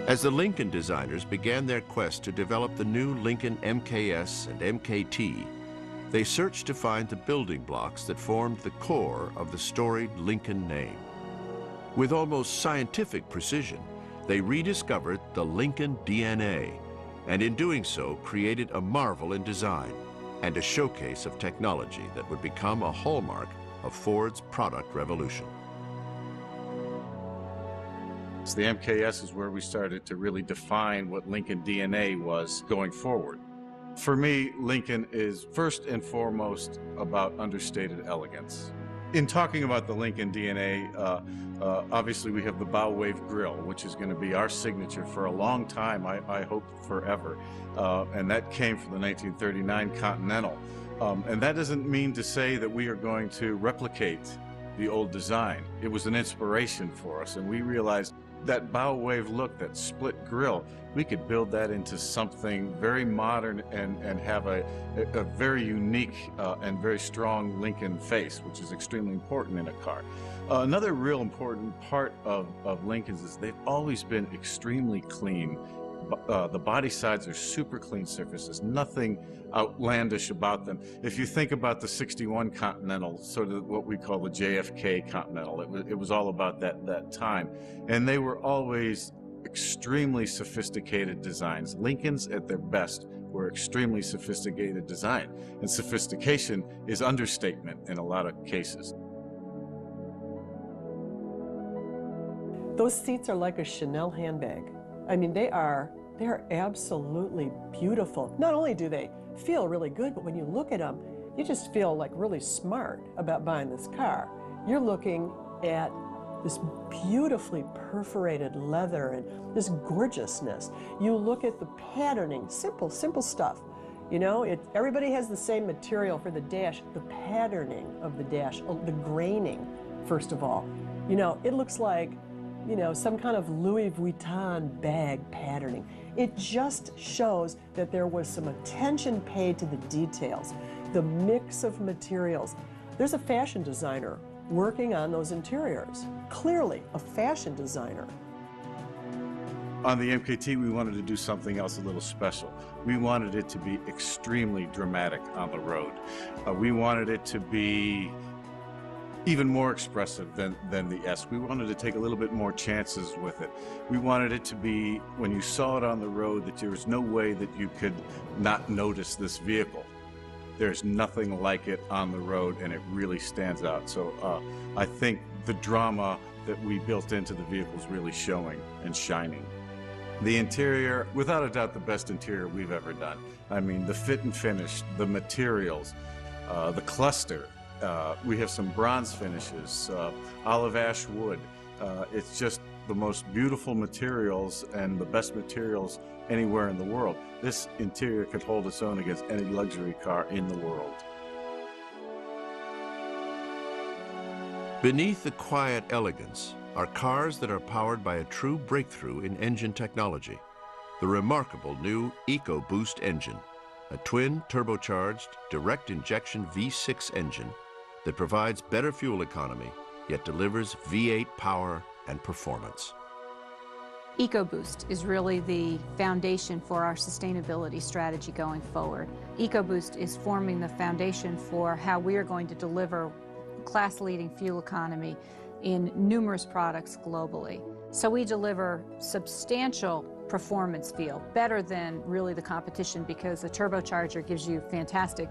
As the Lincoln designers began their quest to develop the new Lincoln MKS and MKT, they searched to find the building blocks that formed the core of the storied Lincoln name. With almost scientific precision, they rediscovered the Lincoln DNA, and in doing so created a marvel in design and a showcase of technology that would become a hallmark of Ford's product revolution. So the MKS is where we started to really define what Lincoln DNA was going forward. For me, Lincoln is first and foremost about understated elegance. In talking about the Lincoln DNA, obviously we have the bow wave grille, which is going to be our signature for a long time, I hope forever. And that came from the 1939 Continental. And that doesn't mean to say that we are going to replicate the old design. It was an inspiration for us, and we realized that bow wave look, that split grille, we could build that into something very modern and have a very unique and very strong Lincoln face, which is extremely important in a car. Another real important part of Lincolns is they've always been extremely clean. The body sides are super clean surfaces, nothing outlandish about them. If you think about the 61 Continental, sort of what we call the JFK Continental, it was all about that time. And they were always extremely sophisticated designs. Lincolns at their best were extremely sophisticated design. And sophistication is understatement in a lot of cases. Those seats are like a Chanel handbag. I mean, they are absolutely beautiful. Not only do they feel really good, but when you look at them, you just feel like really smart about buying this car. You're looking at this beautifully perforated leather and this gorgeousness. You look at the patterning, simple stuff. You know, everybody has the same material for the dash. The patterning of the dash, the graining, first of all. You know, it looks like, you know, some kind of Louis Vuitton bag patterning. It just shows that there was some attention paid to the details, the mix of materials. There's a fashion designer working on those interiors. Clearly, a fashion designer. On the MKT, we wanted to do something else a little special. We wanted it to be extremely dramatic on the road. We wanted it to be even more expressive than the S. We wanted to take a little bit more chances with it. We wanted it to be, when you saw it on the road, that there was no way that you could not notice this vehicle. There's nothing like it on the road, and it really stands out. So I think the drama that we built into the vehicle is really showing and shining. The interior, without a doubt, the best interior we've ever done. I mean, the fit and finish, the materials, the cluster. We have some bronze finishes, olive ash wood. It's just the most beautiful materials and the best materials anywhere in the world. This interior could hold its own against any luxury car in the world. Beneath the quiet elegance are cars that are powered by a true breakthrough in engine technology, the remarkable new EcoBoost engine, a twin turbocharged direct injection V6 engine that provides better fuel economy, yet delivers V8 power and performance. EcoBoost is really the foundation for our sustainability strategy going forward. EcoBoost is forming the foundation for how we are going to deliver class-leading fuel economy in numerous products globally. So we deliver substantial performance feel, better than really the competition, because the turbocharger gives you fantastic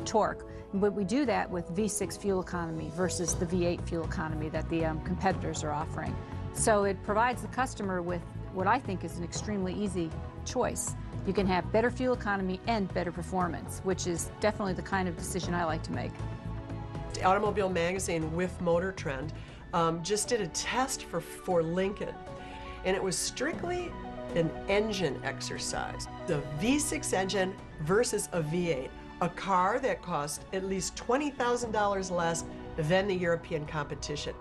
torque. But we do that with V6 fuel economy versus the V8 fuel economy that the competitors are offering. So it provides the customer with what I think is an extremely easy choice. You can have better fuel economy and better performance, which is definitely the kind of decision I like to make. Automobile Magazine with Motor Trend just did a test for Lincoln, and it was strictly an engine exercise. The V6 engine versus a V8, a car that cost at least $20,000 less than the European competition.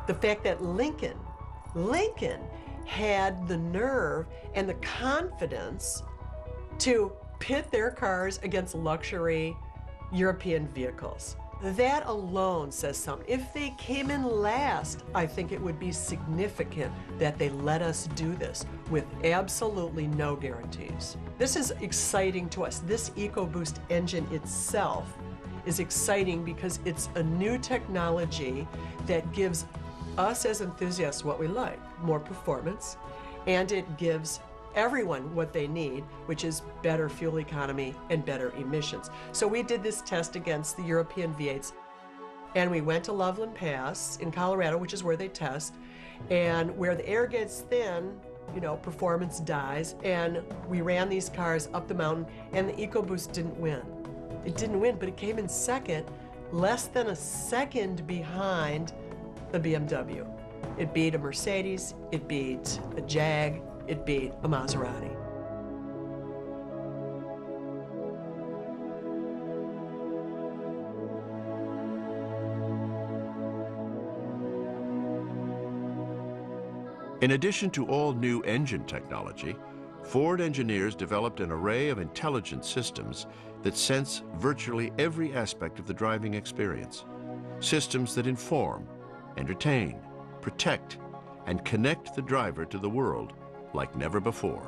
The fact that Lincoln had the nerve and the confidence to pit their cars against luxury European vehicles. That alone says something. If they came in last, I think it would be significant that they let us do this with absolutely no guarantees. This is exciting to us. This EcoBoost engine itself is exciting because it's a new technology that gives us as enthusiasts what we like, more performance, and it gives everyone what they need, which is better fuel economy and better emissions. So we did this test against the European V8s, and we went to Loveland Pass in Colorado, which is where they test, and where the air gets thin, you know, performance dies, and we ran these cars up the mountain, and the EcoBoost didn't win. It didn't win, but it came in second, less than a second behind the BMW. It beat a Mercedes, it beat a Jag, it beat a Maserati. In addition to all new engine technology, Ford engineers developed an array of intelligent systems that sense virtually every aspect of the driving experience. Systems that inform, entertain, protect, and connect the driver to the world like never before.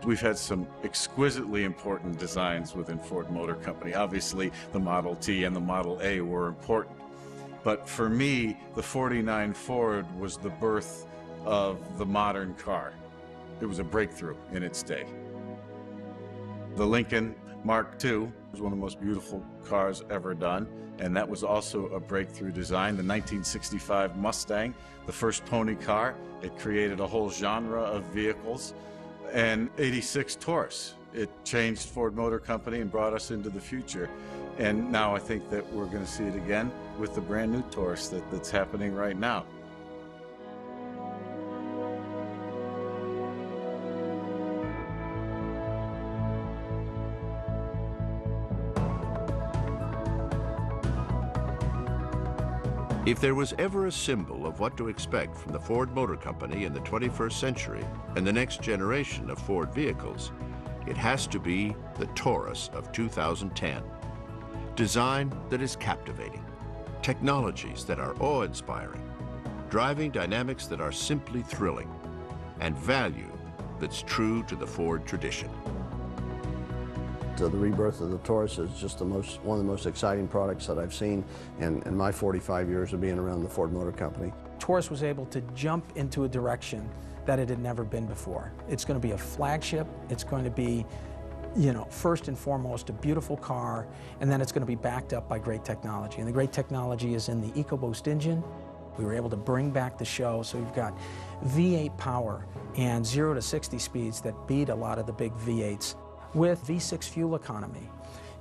We've had some exquisitely important designs within Ford Motor Company. Obviously, the Model T and the Model A were important. But for me, the 49 Ford was the birth of the modern car. It was a breakthrough in its day. The Lincoln Mark II was one of the most beautiful cars ever done, and that was also a breakthrough design. The 1965 Mustang, the first pony car, it created a whole genre of vehicles. And 86 Taurus, it changed Ford Motor Company and brought us into the future. And now I think that we're going to see it again with the brand new Taurus that's happening right now. If there was ever a symbol of what to expect from the Ford Motor Company in the 21st century and the next generation of Ford vehicles, it has to be the Taurus of 2010. Design that is captivating, technologies that are awe-inspiring, driving dynamics that are simply thrilling, and value that's true to the Ford tradition. The rebirth of the Taurus is just one of the most exciting products that I've seen in my 45 years of being around the Ford Motor Company. Taurus was able to jump into a direction that it had never been before. It's going to be a flagship. It's going to be, you know, first and foremost, a beautiful car, and then it's going to be backed up by great technology. And the great technology is in the EcoBoost engine. We were able to bring back the show, so you've got V8 power and 0 to 60 speeds that beat a lot of the big V8s. With V6 fuel economy,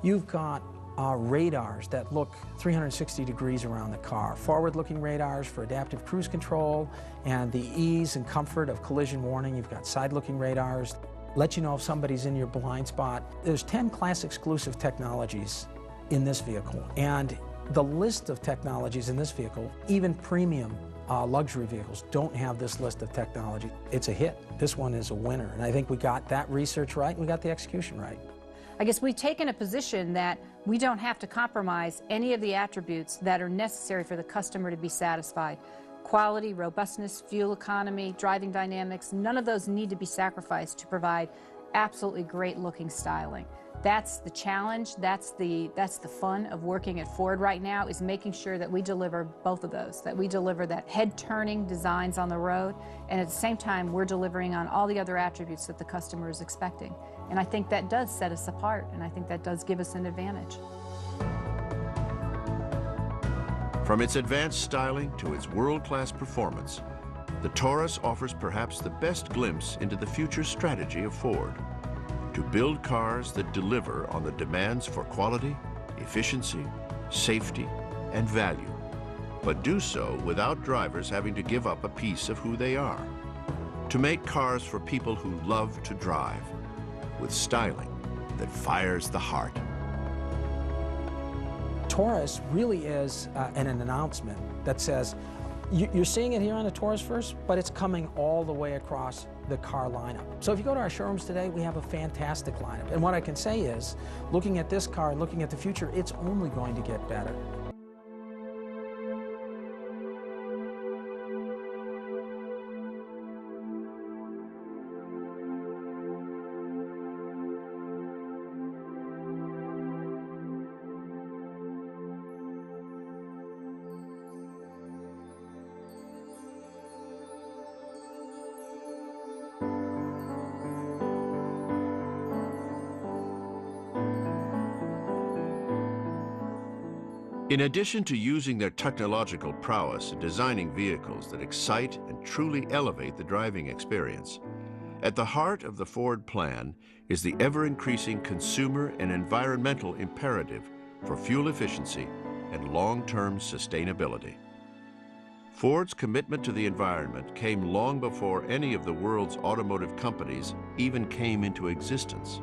you've got radars that look 360 degrees around the car, forward-looking radars for adaptive cruise control and the ease and comfort of collision warning. You've got side-looking radars, let you know if somebody's in your blind spot. There's 10 class-exclusive technologies in this vehicle, and the list of technologies in this vehicle, even premium luxury vehicles don't have this list of technology. It's a hit. This one is a winner, and I think we got that research right and we got the execution right. I guess we've taken a position that we don't have to compromise any of the attributes that are necessary for the customer to be satisfied. Quality, robustness, fuel economy, driving dynamics, none of those need to be sacrificed to provide absolutely great looking styling. That's the challenge, that's the fun of working at Ford right now, is making sure that we deliver both of those, that we deliver that head-turning designs on the road, and at the same time we're delivering on all the other attributes that the customer is expecting. And I think that does set us apart, and I think that does give us an advantage. From its advanced styling to its world-class performance, the Taurus offers perhaps the best glimpse into the future strategy of Ford: to build cars that deliver on the demands for quality, efficiency, safety, and value, but do so without drivers having to give up a piece of who they are. To make cars for people who love to drive, with styling that fires the heart. Taurus really is an announcement that says, you're seeing it here on the Taurus first, but it's coming all the way across the car lineup. So if you go to our showrooms today, we have a fantastic lineup. And what I can say is, looking at this car and looking at the future, it's only going to get better. In addition to using their technological prowess in designing vehicles that excite and truly elevate the driving experience, at the heart of the Ford plan is the ever-increasing consumer and environmental imperative for fuel efficiency and long-term sustainability. Ford's commitment to the environment came long before any of the world's automotive companies even came into existence.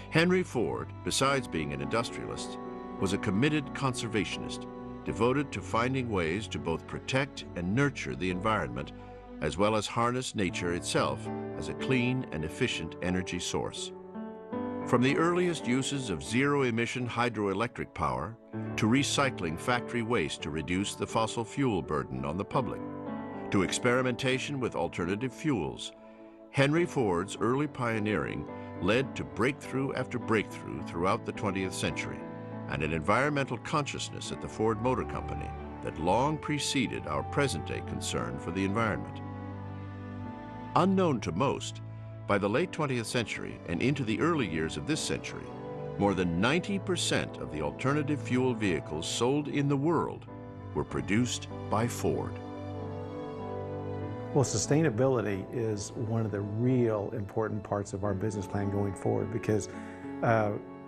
Henry Ford, besides being an industrialist, was a committed conservationist, devoted to finding ways to both protect and nurture the environment, as well as harness nature itself as a clean and efficient energy source. From the earliest uses of zero-emission hydroelectric power to recycling factory waste to reduce the fossil fuel burden on the public, to experimentation with alternative fuels, Henry Ford's early pioneering led to breakthrough after breakthrough throughout the 20th century, and an environmental consciousness at the Ford Motor Company that long preceded our present-day concern for the environment. Unknown to most, by the late 20th century and into the early years of this century, more than 90% of the alternative fuel vehicles sold in the world were produced by Ford. Well, sustainability is one of the real important parts of our business plan going forward because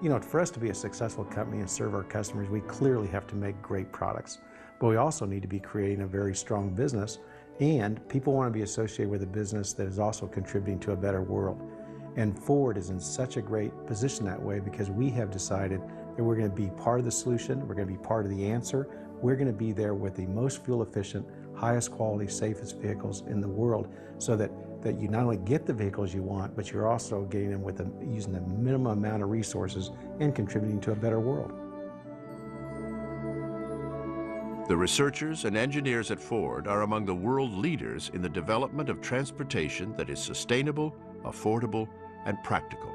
you know, for us to be a successful company and serve our customers, we clearly have to make great products. But we also need to be creating a very strong business, and people want to be associated with a business that is also contributing to a better world. And Ford is in such a great position that way because we have decided that we're going to be part of the solution, we're going to be part of the answer, we're going to be there with the most fuel efficient, highest quality, safest vehicles in the world so that you not only get the vehicles you want, but you're also getting them with using the minimum amount of resources and contributing to a better world. The researchers and engineers at Ford are among the world leaders in the development of transportation that is sustainable, affordable, and practical.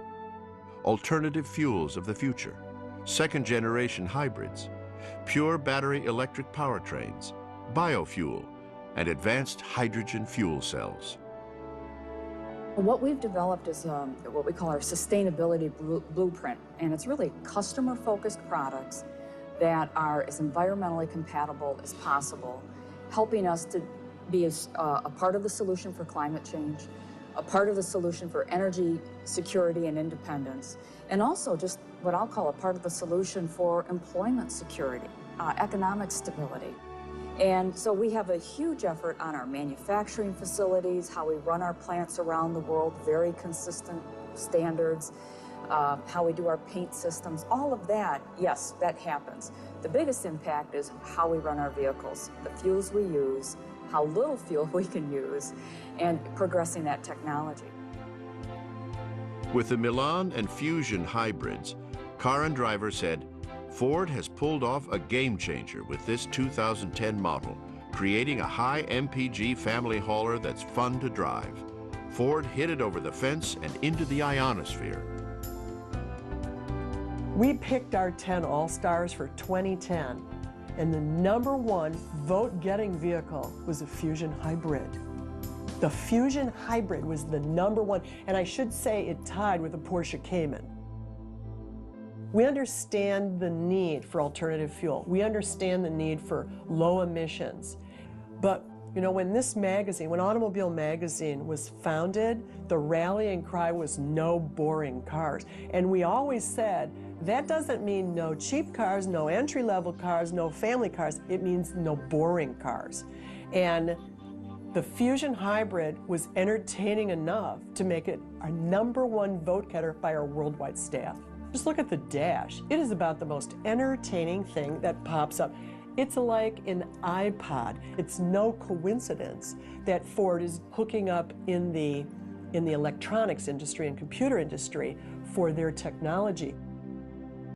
Alternative fuels of the future, second-generation hybrids, pure battery electric powertrains, biofuel, and advanced hydrogen fuel cells. What we've developed is what we call our sustainability blueprint, and it's really customer-focused products that are as environmentally compatible as possible, helping us to be a part of the solution for climate change, a part of the solution for energy security and independence, and also just what I'll call a part of the solution for employment security, economic stability. And so we have a huge effort on our manufacturing facilities, how we run our plants around the world, very consistent standards, how we do our paint systems, all of that, yes, that happens. The biggest impact is how we run our vehicles, the fuels we use, how little fuel we can use, and progressing that technology. With the Milan and Fusion hybrids, Car and Driver said, Ford has pulled off a game changer with this 2010 model, creating a high MPG family hauler that's fun to drive. Ford hit it over the fence and into the ionosphere. We picked our 10 All-Stars for 2010, and the #1 vote-getting vehicle was a Fusion Hybrid. The Fusion Hybrid was the #1, and I should say it tied with the Porsche Cayman. We understand the need for alternative fuel. We understand the need for low emissions. But, you know, when this magazine, when Automobile Magazine was founded, the rallying cry was no boring cars. And we always said, that doesn't mean no cheap cars, no entry-level cars, no family cars. It means no boring cars. And the Fusion Hybrid was entertaining enough to make it our #1 vote getter by our worldwide staff. Just look at the dash. It is about the most entertaining thing that pops up. It's like an iPod. It's no coincidence that Ford is hooking up in the electronics industry and computer industry for their technology.